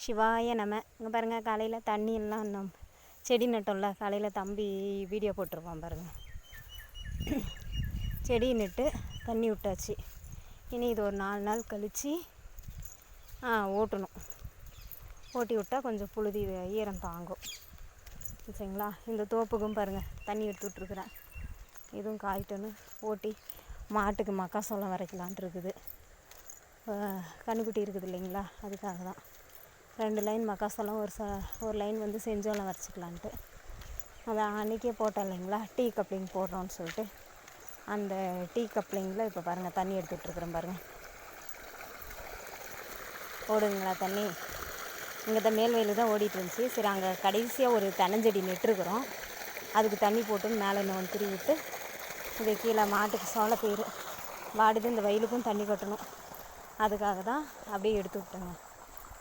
சிவாய நம்ம இங்கே பாருங்கள், காலையில் தண்ணி எல்லாம் இன்னும் செடி நட்டோம்ல, காலையில் தம்பி வீடியோ போட்டிருப்பான் பாருங்கள். செடி நட்டு தண்ணி விட்டாச்சு. இனி இது ஒரு 4 நாள் கழித்து ஓட்டணும். ஓட்டி விட்டால் கொஞ்சம் புழுதி ஈரம் தாங்கும். சரிங்களா? இந்த தோப்புக்கும் பாருங்கள் தண்ணி எடுத்து விட்ருக்குறேன். இதுவும் காய்ட்டோன்னு ஓட்டி மாட்டுக்கு மக்காசோளம் வரைக்கலான்ட்டு இருக்குது. கன்றுக்குட்டி இருக்குது இல்லைங்களா, அதுக்காக தான் 2 லைன் மக்காசோளம், ஒரு லைன் வந்து செஞ்சோளம் வரைச்சிக்கலான்ட்டு. அதை அன்றைக்கே போட்டோம் இல்லைங்களா, டீ கப்ளிங் போடுறோன்னு சொல்லிட்டு. அந்த டீ கப்ளிங்கில் இப்போ பாருங்கள் தண்ணி எடுத்துகிட்ருக்குறேன் பாருங்கள். ஓடுங்களா தண்ணி? இங்கே தான் மேல் வயலில் தான் ஓடிட்டு இருந்துச்சு. சரி, அங்கே கடைசியாக ஒரு தென்னஞ்செடி நெட்டுருக்குறோம். அதுக்கு தண்ணி போட்டு மேலே இன்னும் திருவி விட்டு இது கீழே மாட்டுக்கு சோளப்பயிறு வாடுது. இந்த வயலுக்கும் தண்ணி கட்டணும். அதுக்காக தான் அப்படியே எடுத்து விட்டேங்க.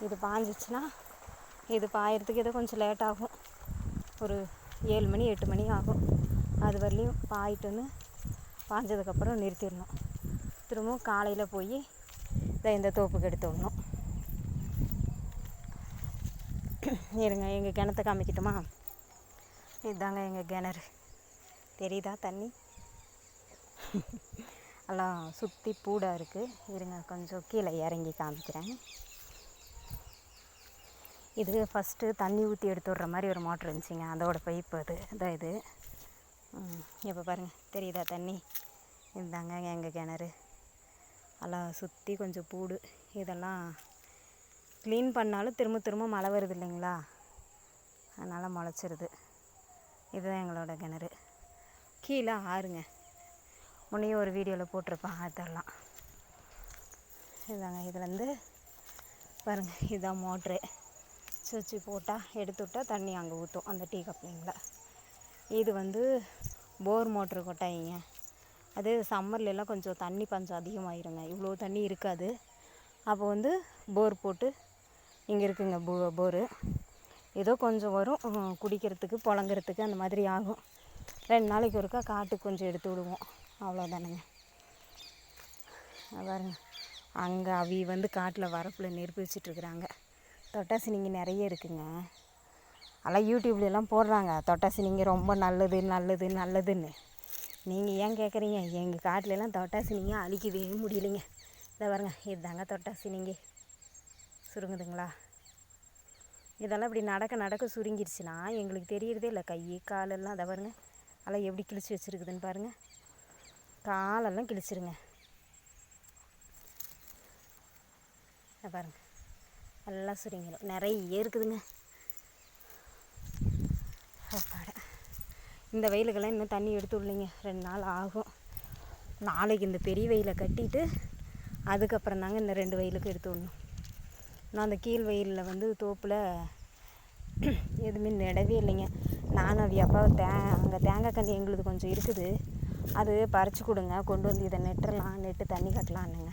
இது பாஞ்சிச்சுன்னா இது பாயறதுக்கு ஏதோ கொஞ்சம் லேட் ஆகும். ஒரு 7 மணி 8 மணி ஆகும். அது வரலையும் பாயிட்டுன்னு பாஞ்சதுக்கப்புறம் நிறுத்திடணும். திரும்பவும் காலையில் போய் இந்த தோப்புக்கு எடுத்து விடணும். இருங்க, எங்கள் கிணத்தை காமிக்கட்டுமா? இதுதாங்க எங்கள் கிணறு. தெரியுதா தண்ணி? எல்லாம் சுற்றி பூடாக இருக்குது. இருங்க, கொஞ்சம் கீழே இறங்கி காமிக்கிறேன். இது ஃபஸ்ட்டு தண்ணி ஊற்றி எடுத்து விட்ற மாதிரி ஒரு மோட்ரு இருந்துச்சுங்க. அதோட பைப்பு அது இதான் இது. இப்போ பாருங்கள், தெரியுதா தண்ணி? இதுதாங்க எங்கள் கிணறு. எல்லாம் சுற்றி கொஞ்சம் பூடு. இதெல்லாம் க்ளீன் பண்ணாலும் திரும்ப திரும்ப மழை வருது இல்லைங்களா, அதனால் முளைச்சிருது. இதுதான் எங்களோட கிணறு. கீழே ஆறுங்க. முன்னையும் ஒரு வீடியோவில் போட்டிருப்பேன், அதெல்லாம் இதுதாங்க. இதுலேருந்து பாருங்கள், இதுதான் மோட்ரு. சுவிட்சு போட்டால் எடுத்து விட்டால் தண்ணி அங்கே ஊற்றும் அந்த டீ கப்ளிங்கில். இது வந்து போர் மோட்ரு கொட்டாயிங்க. அது சம்மர்லெலாம் கொஞ்சம் தண்ணி பஞ்சம் அதிகமாகிருங்க. இவ்வளோ தண்ணி இருக்காது. அப்போ வந்து போர் போட்டு இங்கே இருக்குங்க போரு. ஏதோ கொஞ்சம் வரும், குடிக்கிறதுக்கு புழங்குறதுக்கு அந்த மாதிரி ஆகும். 2 நாளைக்கு ஒருக்கா காட்டுக்கு கொஞ்சம் எடுத்து விடுவோம், அவ்வளோதானுங்க. பாருங்க, அங்கே அவி வந்து காட்டில் வரப்பில் நெருப்பு வச்சிட்ருக்குறாங்க. தொட்டாசினிங்க நிறைய இருக்குங்க. அதெல்லாம் யூடியூப்லாம் போடுறாங்க, தொட்டாசினிங்க ரொம்ப நல்லது நல்லது நல்லதுன்னு. நீங்கள் ஏன் கேட்குறீங்க? எங்கள் காட்டிலலாம் தொட்டாசினிங்க அழிக்கவே முடியலைங்க. இதை பாருங்க, இதுதாங்க தொட்டாசினிங்க. சுருங்குதுங்களா? இதெல்லாம் இப்படி நடக்க நடக்க சுருங்கிருச்சுன்னா எங்களுக்கு தெரியறதே இல்லை. கை காலெல்லாம் அதை பாருங்க, அதெல்லாம் எப்படி கிழிச்சு வச்சுருக்குதுன்னு பாருங்கள். காலெல்லாம் கிழிச்சிருங்க. அதை பாருங்கள், எல்லாம் சுருங்கிடும். நிறைய இருக்குதுங்க. இந்த வெயிலுக்கெல்லாம் இன்னும் தண்ணி எடுத்து விடலைங்க. 2 நாள் ஆகும். நாளைக்கு இந்த பெரிய வெயிலை கட்டிட்டு அதுக்கப்புறம் தாங்க இந்த 2 வெயிலுக்கு எடுத்து விடணும். நான் அந்த கீழ் வெயிலில் வந்து தோப்பில் எதுவுமே நடவே இல்லைங்க. நானும் அவி அப்பா அங்கே தேங்காய் கன்று எங்களுது கொஞ்சம் இருக்குது, அது பறித்து கொடுங்க, கொண்டு வந்து இதை நெட்டுறலாம், நெட்டு தண்ணி கட்டலான்னுங்க.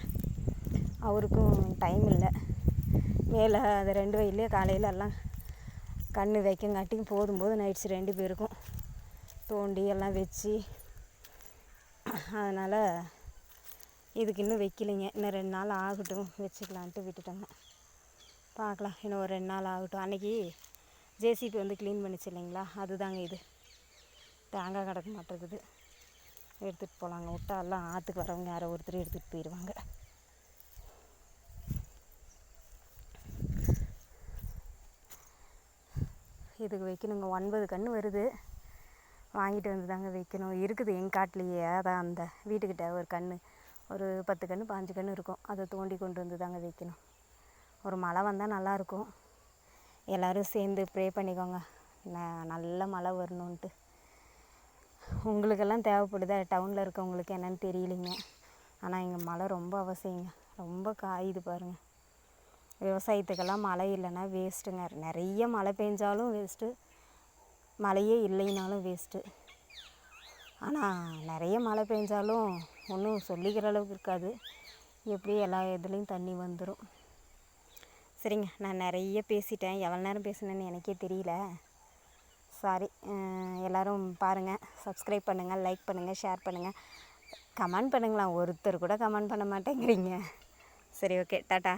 அவருக்கும் டைம் இல்லை. மேலே அது 2 வெயிலே காலையில் எல்லாம் கன்று வைக்கங்காட்டியும் போதும் ஆயிடுச்சு 2 பேருக்கும். தோண்டி எல்லாம் வச்சு, அதனால் இதுக்கு இன்னும் வைக்கலைங்க. இன்னும் 2 நாள் ஆகட்டும், வச்சுக்கலான்ட்டு விட்டுட்டோங்க. பார்க்கலாம், இன்னும் ஒரு 2 நாள் ஆகட்டும். அன்றைக்கி ஜேசிபி வந்து க்ளீன் பண்ணிச்சு இல்லைங்களா, அதுதாங்க இது. தேங்காய் கிடக்க மாட்டேங்குது, எடுத்துகிட்டு போகலாங்க. விட்டா எல்லாம் ஆற்றுக்கு வரவங்க யாரோ ஒருத்தர் எடுத்துகிட்டு போயிடுவாங்க. இதுக்கு வைக்கணுங்க. 9 கன்று வருது, வாங்கிட்டு வந்து தாங்க வைக்கணும். இருக்குது எங்கள் காட்டிலையே. அதான் அந்த வீட்டுக்கிட்ட ஒரு கன்று, ஒரு 10 கன்று 5 கன்று இருக்கும். அதை தோண்டி கொண்டு வந்து தாங்க வைக்கணும். ஒரு மழை வந்தால் நல்லாயிருக்கும். எல்லோரும் சேர்ந்து ப்ரே பண்ணிக்கோங்க, நல்ல மழை வரணுன்ட்டு. உங்களுக்கெல்லாம் தேவைப்படுதா? டவுனில் இருக்கவங்களுக்கு என்னென்னு தெரியலைங்க. ஆனால் இங்கே மழை ரொம்ப அவசியங்க. ரொம்ப காயுது பாருங்கள். விவசாயத்துக்கெல்லாம் மழை இல்லைன்னா வேஸ்ட்டுங்க. நிறைய மழை பெஞ்சாலும் வேஸ்ட்டு, மழையே இல்லைனாலும் வேஸ்ட்டு. ஆனால் நிறைய மழை பெஞ்சாலும் ஒன்றும் சொல்லிக்கிற அளவுக்கு இருக்காது. எப்படி எல்லா இதுலேயும் தண்ணி வந்துடும். சரிங்க, நான் நிறைய பேசிட்டேன். எவ்வளோ நேரம் பேசினேன்னு எனக்கே தெரியல. சாரி. எல்லோரும் பாருங்கள், சப்ஸ்கிரைப் பண்ணுங்கள், லைக் பண்ணுங்கள், ஷேர் பண்ணுங்கள், கமெண்ட் பண்ணுங்களா. ஒருத்தர் கூட கமெண்ட் பண்ண மாட்டேங்கிறீங்க. சரி, ஓகே, டாட்டா.